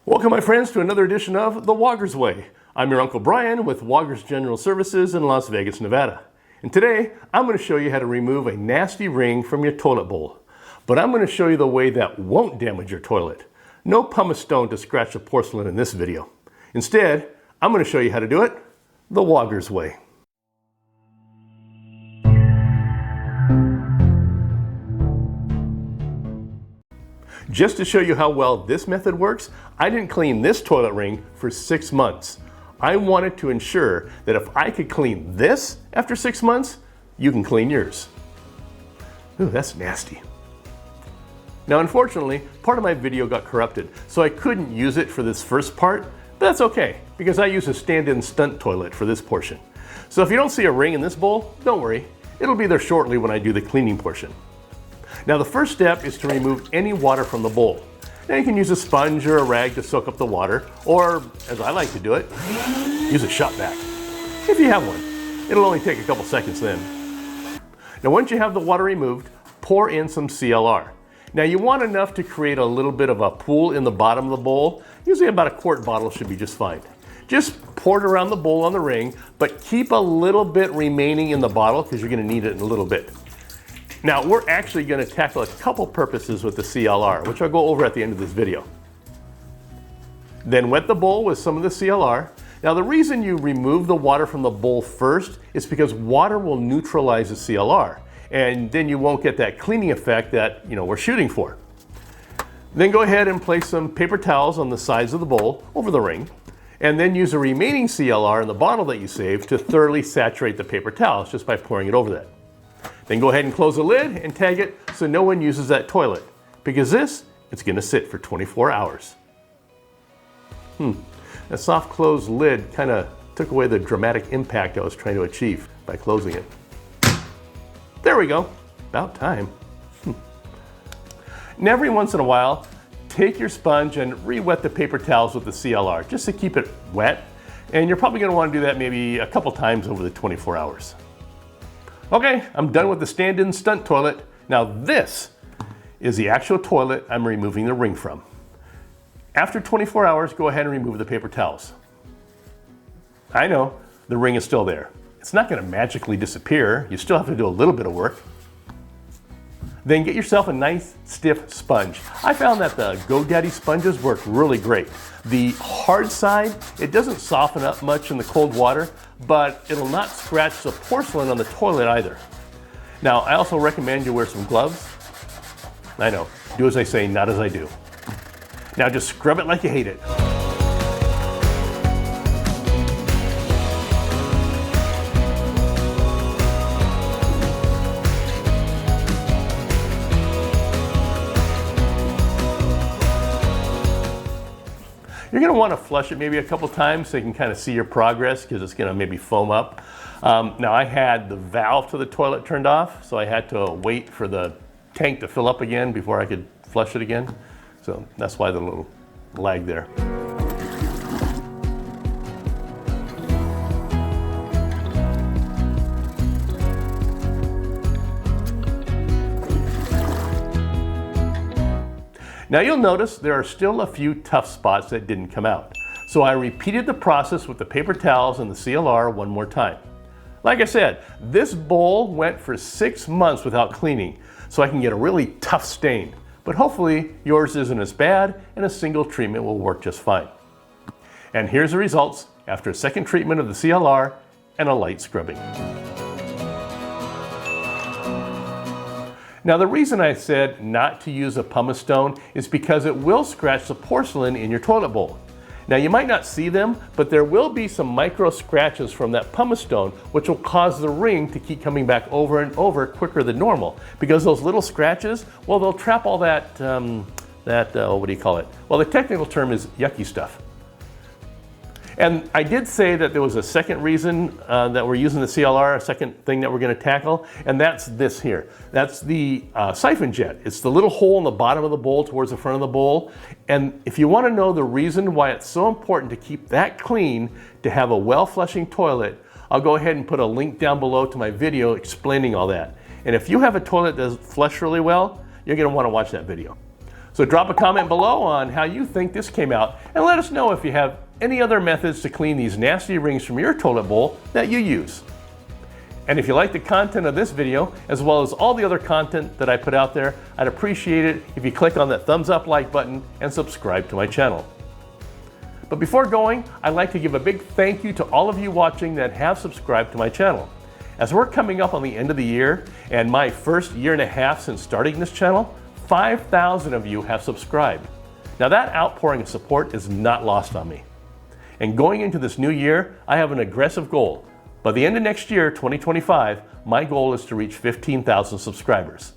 Welcome, my friends, to another edition of the Woggers Way. I'm your Uncle Brian with Woggers General Services in Las Vegas, Nevada. And today, I'm going to show you how to remove a nasty ring from your toilet bowl. But I'm going to show you the way that won't damage your toilet. No pumice stone to scratch the porcelain in this video. Instead, I'm going to show you how to do it the Woggers Way. Just to show you how well this method works, I didn't clean this toilet ring for 6 months. I wanted to ensure that if I could clean this after 6 months, you can clean yours. Ooh, that's nasty. Now, unfortunately, part of my video got corrupted, so I couldn't use it for this first part, but that's okay, because I use a stand-in stunt toilet for this portion. So if you don't see a ring in this bowl, don't worry. It'll be there shortly when I do the cleaning portion. Now, the first step is to remove any water from the bowl. Now, you can use a sponge or a rag to soak up the water, or, as I like to do it, use a shop vac. If you have one, it'll only take a couple seconds then. Now, once you have the water removed, pour in some CLR. Now, you want enough to create a little bit of a pool in the bottom of the bowl. Usually about a quart bottle should be just fine. Just pour it around the bowl on the ring, but keep a little bit remaining in the bottle because you're going to need it in a little bit. Now, we're actually going to tackle a couple purposes with the CLR, which I'll go over at the end of this video. Then wet the bowl with some of the CLR. Now, the reason you remove the water from the bowl first is because water will neutralize the CLR, and then you won't get that cleaning effect that we're shooting for. Then go ahead and place some paper towels on the sides of the bowl over the ring, and then use the remaining CLR in the bottle that you saved to thoroughly saturate the paper towels just by pouring it over that. Then go ahead and close the lid and tag it so no one uses that toilet, because it's going to sit for 24 hours. That soft closed lid kind of took away the dramatic impact I was trying to achieve by closing it. There we go. About time. And every once in a while, take your sponge and re-wet the paper towels with the CLR just to keep it wet. And you're probably going to want to do that maybe a couple times over the 24 hours. Okay, I'm done with the stand-in stunt toilet. Now this is the actual toilet I'm removing the ring from. After 24 hours, go ahead and remove the paper towels. I know, the ring is still there. It's not going to magically disappear. You still have to do a little bit of work. Then get yourself a nice stiff sponge. I found that the GoDaddy sponges work really great. The hard side, it doesn't soften up much in the cold water, but it'll not scratch the porcelain on the toilet either. Now, I also recommend you wear some gloves. I know, do as I say, not as I do. Now just scrub it like you hate it. You're going to want to flush it maybe a couple times so you can kind of see your progress, because it's going to maybe foam up. Now, I had the valve to the toilet turned off, so I had to wait for the tank to fill up again before I could flush it again. So that's why the little lag there. Now you'll notice there are still a few tough spots that didn't come out. So I repeated the process with the paper towels and the CLR one more time. Like I said, this bowl went for 6 months without cleaning, so I can get a really tough stain. But hopefully yours isn't as bad and a single treatment will work just fine. And here's the results after a second treatment of the CLR and a light scrubbing. Now, the reason I said not to use a pumice stone is because it will scratch the porcelain in your toilet bowl. Now, you might not see them, but there will be some micro scratches from that pumice stone, which will cause the ring to keep coming back over and over quicker than normal. Because those little scratches, well, they'll trap all that, what do you call it? Well, the technical term is yucky stuff. And I did say that there was a second reason that we're using the CLR, a second thing that we're going to tackle, and that's this here. That's the siphon jet. It's the little hole in the bottom of the bowl towards the front of the bowl. And if you want to know the reason why it's so important to keep that clean, to have a well-flushing toilet, I'll go ahead and put a link down below to my video explaining all that. And if you have a toilet that does flush really well, you're going to want to watch that video. So drop a comment below on how you think this came out, and let us know if you have any other methods to clean these nasty rings from your toilet bowl that you use. And if you like the content of this video, as well as all the other content that I put out there, I'd appreciate it if you click on that thumbs up like button and subscribe to my channel. But before going, I'd like to give a big thank you to all of you watching that have subscribed to my channel. As we're coming up on the end of the year, and my first year and a half since starting this channel, 5,000 of you have subscribed. Now that outpouring of support is not lost on me. And going into this new year, I have an aggressive goal. By the end of next year, 2025, my goal is to reach 15,000 subscribers.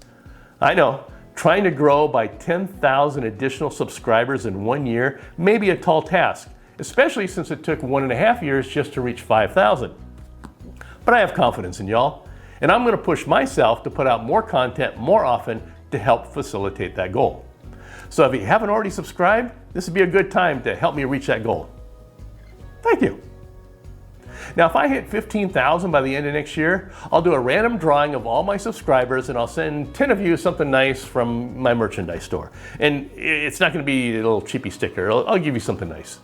I know, trying to grow by 10,000 additional subscribers in 1 year may be a tall task, especially since it took 1.5 years just to reach 5,000. But I have confidence in y'all, and I'm going to push myself to put out more content more often to help facilitate that goal. So if you haven't already subscribed, this would be a good time to help me reach that goal. Thank you. Now, if I hit 15,000 by the end of next year, I'll do a random drawing of all my subscribers, and I'll send 10 of you something nice from my merchandise store. And it's not going to be a little cheapy sticker. I'll give you something nice.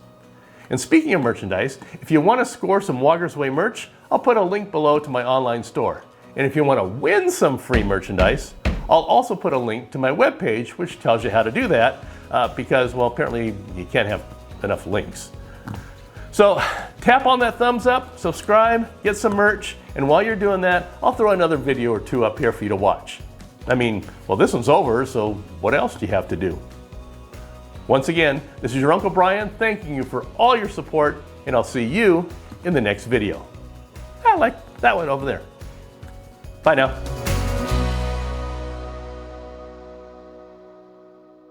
And speaking of merchandise, if you want to score some Woggers Way merch, I'll put a link below to my online store. And if you want to win some free merchandise, I'll also put a link to my webpage, which tells you how to do that, because, well, apparently you can't have enough links. So tap on that thumbs up, subscribe, get some merch, and while you're doing that, I'll throw another video or two up here for you to watch. I mean, well, this one's over, so what else do you have to do? Once again, this is your Uncle Brian thanking you for all your support, and I'll see you in the next video. I like that one over there. Bye now.